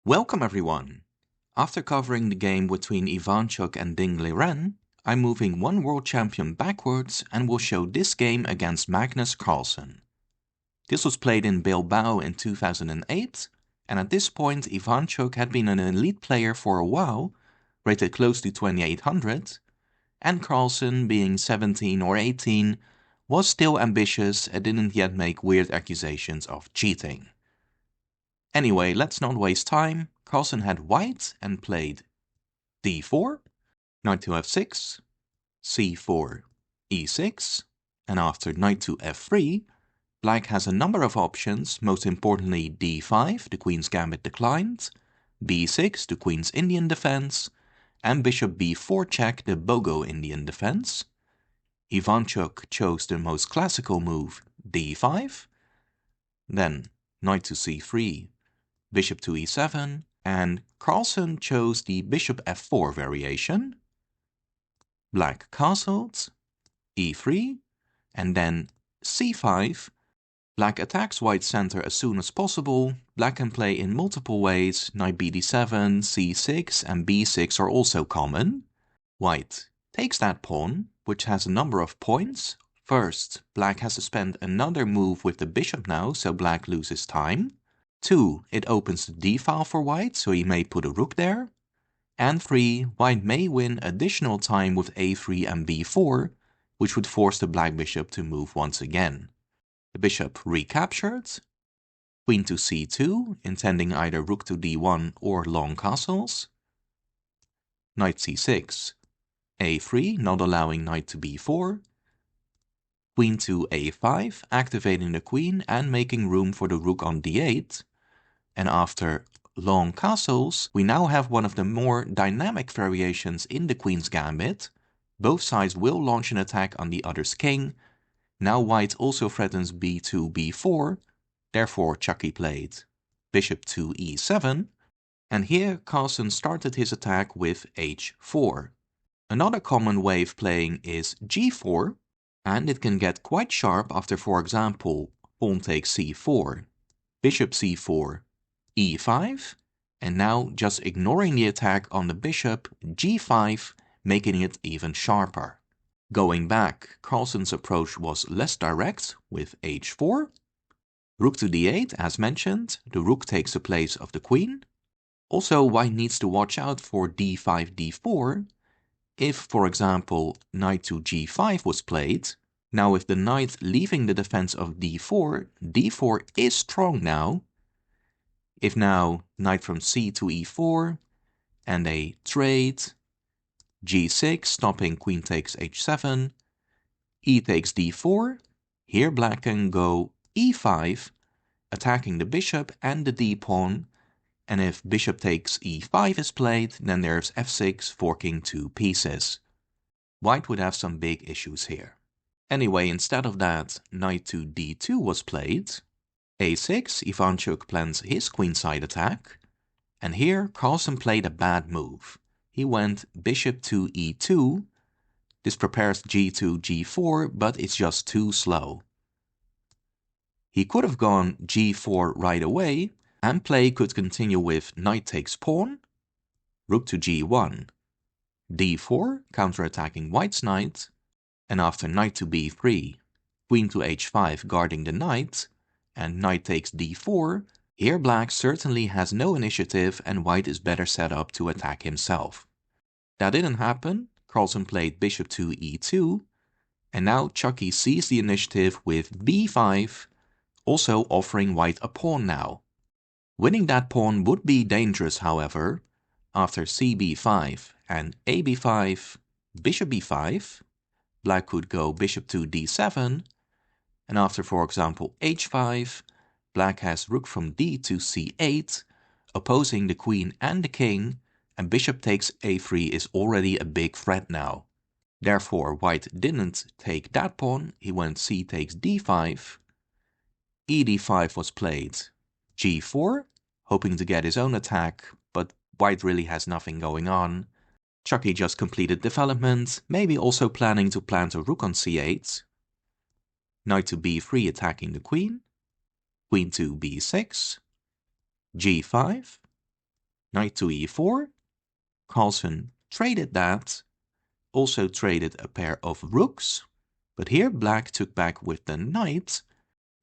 Welcome everyone! After covering the game between Ivanchuk and Ding Liren, I'm moving one world champion backwards and will show this game against Magnus Carlsen. This was played in Bilbao in 2008, and at this point Ivanchuk had been an elite player for a while, rated close to 2800, and Carlsen, being 17 or 18, was still ambitious and didn't yet make weird accusations of cheating. Anyway, let's not waste time. Carlsen had white and played d4, knight to f6, c4, e6, and after knight to f3, black has a number of options, most importantly d5, the queen's gambit declined, b6, the queen's Indian defense, and bishop b4 check, the Bogo Indian defense. Ivanchuk chose the most classical move, d5, then knight to c3, bishop to e7, and Carlsen chose the bishop f4 variation. Black castled, e3, and then c5. Black attacks white's center as soon as possible. Black can play in multiple ways. Knight bd7, c6, and b6 are also common. White takes that pawn, which has a number of points. First, black has to spend another move with the bishop now, so black loses time. 2, it opens the d-file for white, so he may put a rook there. And 3, white may win additional time with a3 and b4, which would force the black bishop to move once again. The bishop recaptured. Queen to c2, intending either rook to d1 or long castles. Knight c6. a3, not allowing knight to b4. Queen to a5, activating the queen and making room for the rook on d8. And after long castles, we now have one of the more dynamic variations in the queen's gambit. Both sides will launch an attack on the other's king. Now white also threatens b2, b4, therefore Chucky played bishop to e7, and here Carlsen started his attack with h4. Another common way of playing is g4, and it can get quite sharp after, for example, pawn takes c4, bishop c4, e5, and now just ignoring the attack on the bishop, g5, making it even sharper. Going back, Carlsen's approach was less direct with h4. Rook to d8, as mentioned, the rook takes the place of the queen. Also, white needs to watch out for d5, d4. If, for example, knight to g5 was played, now with the knight leaving the defense of d4, d4 is strong now. If now knight from c to e4, and a trade, g6, stopping queen takes h7, e takes d4, here black can go e5, attacking the bishop and the d-pawn, and if bishop takes e5 is played, then there's f6 forking two pieces. White would have some big issues here. Anyway, instead of that, knight to d2 was played. a6, Ivanchuk plans his queenside attack, and here Carlsen played a bad move. He went bishop to e2. This prepares g2, g4, but it's just too slow. He could have gone g4 right away, and play could continue with knight takes pawn, rook to g1, d4, counterattacking white's knight, and after knight to b3, queen to h5 guarding the knight, and knight takes d4, here black certainly has no initiative and white is better set up to attack himself. That didn't happen. Carlsen played bishop to e2, and now Chucky sees the initiative with b5, also offering white a pawn now. Winning that pawn would be dangerous, however. After cb5 and ab5, bishop b5, black could go bishop to d7, and after, for example, h5, black has rook from d to c8, opposing the queen and the king, and bishop takes a3 is already a big threat now. Therefore, white didn't take that pawn, he went c takes d5, ed5 was played, g4, hoping to get his own attack, but white really has nothing going on. Chucky just completed development, maybe also planning to plant a rook on c8. Knight to b3 attacking the queen, queen to b6, g5, Knight to e4. Carlsen traded that, also traded a pair of rooks, but here black took back with the knight.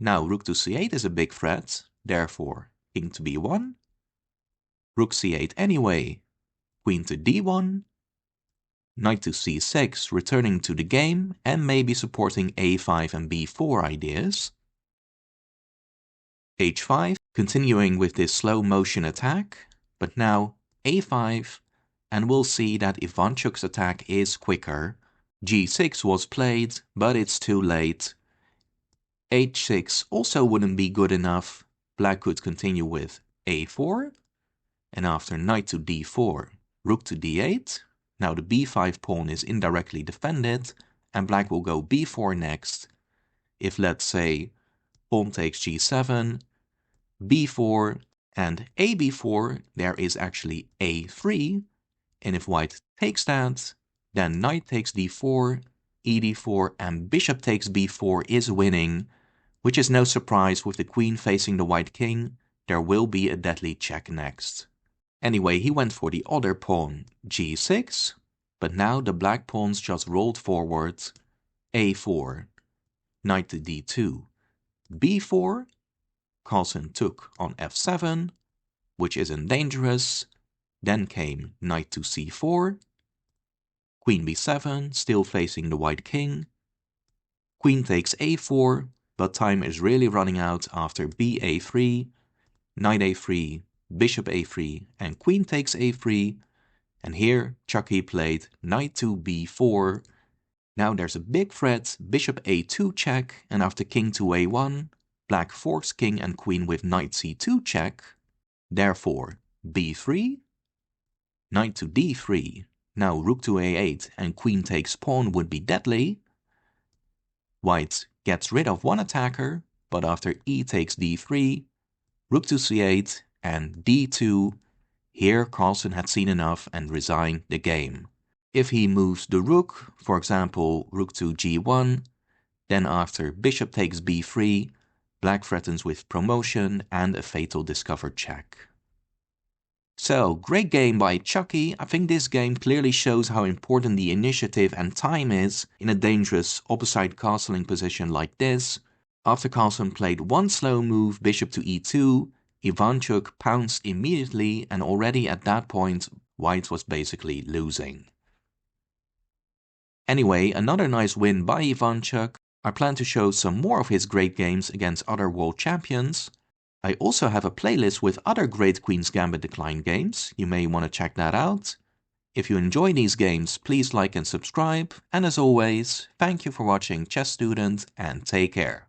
Now rook to c8 is a big threat, therefore king to b1. Rook c8 anyway, queen to d1. Knight to c6, returning to the game and maybe supporting a5 and b4 ideas. h5, continuing with this slow motion attack, but now a5, and we'll see that Ivanchuk's attack is quicker. g6 was played, but it's too late. h6 also wouldn't be good enough. Black could continue with a4, and after knight to d4, rook to d8. Now the b5 pawn is indirectly defended, and black will go b4 next. If, let's say, pawn takes g7, b4, and a b4, there is actually a3, and if white takes that, then knight takes d4, e d4, and bishop takes b4 is winning, which is no surprise. With the queen facing the white king, there will be a deadly check next. Anyway, he went for the other pawn, g6, but now the black pawns just rolled forward. a4, knight to d2, b4, Carlsen took on f7, which isn't dangerous. Then came knight to c4, queen b7, still facing the white king. Queen takes a4, but time is really running out after ba3, knight a3, bishop a3, and queen takes a3. And here Chucky played knight to b4. Now there's a big threat, bishop a2 check, and after king to a1, black forks king and queen with knight c2 check. Therefore b3, knight to d3. Now rook to a8 and queen takes pawn would be deadly. White gets rid of one attacker, but after e takes d3, rook to c8 and d2, here Carlsen had seen enough and resigned the game. If he moves the rook, for example rook to g1, then after bishop takes b3, black threatens with promotion and a fatal discovered check. So, great game by Chucky. I think this game clearly shows how important the initiative and time is in a dangerous opposite castling position like this. After Carlsen played one slow move, bishop to e2, Ivanchuk pounced immediately, and already at that point, white was basically losing. Anyway, another nice win by Ivanchuk. I plan to show some more of his great games against other world champions. I also have a playlist with other great Queen's Gambit Decline games. You may want to check that out. If you enjoy these games, please like and subscribe. And as always, thank you for watching Chess Student and take care.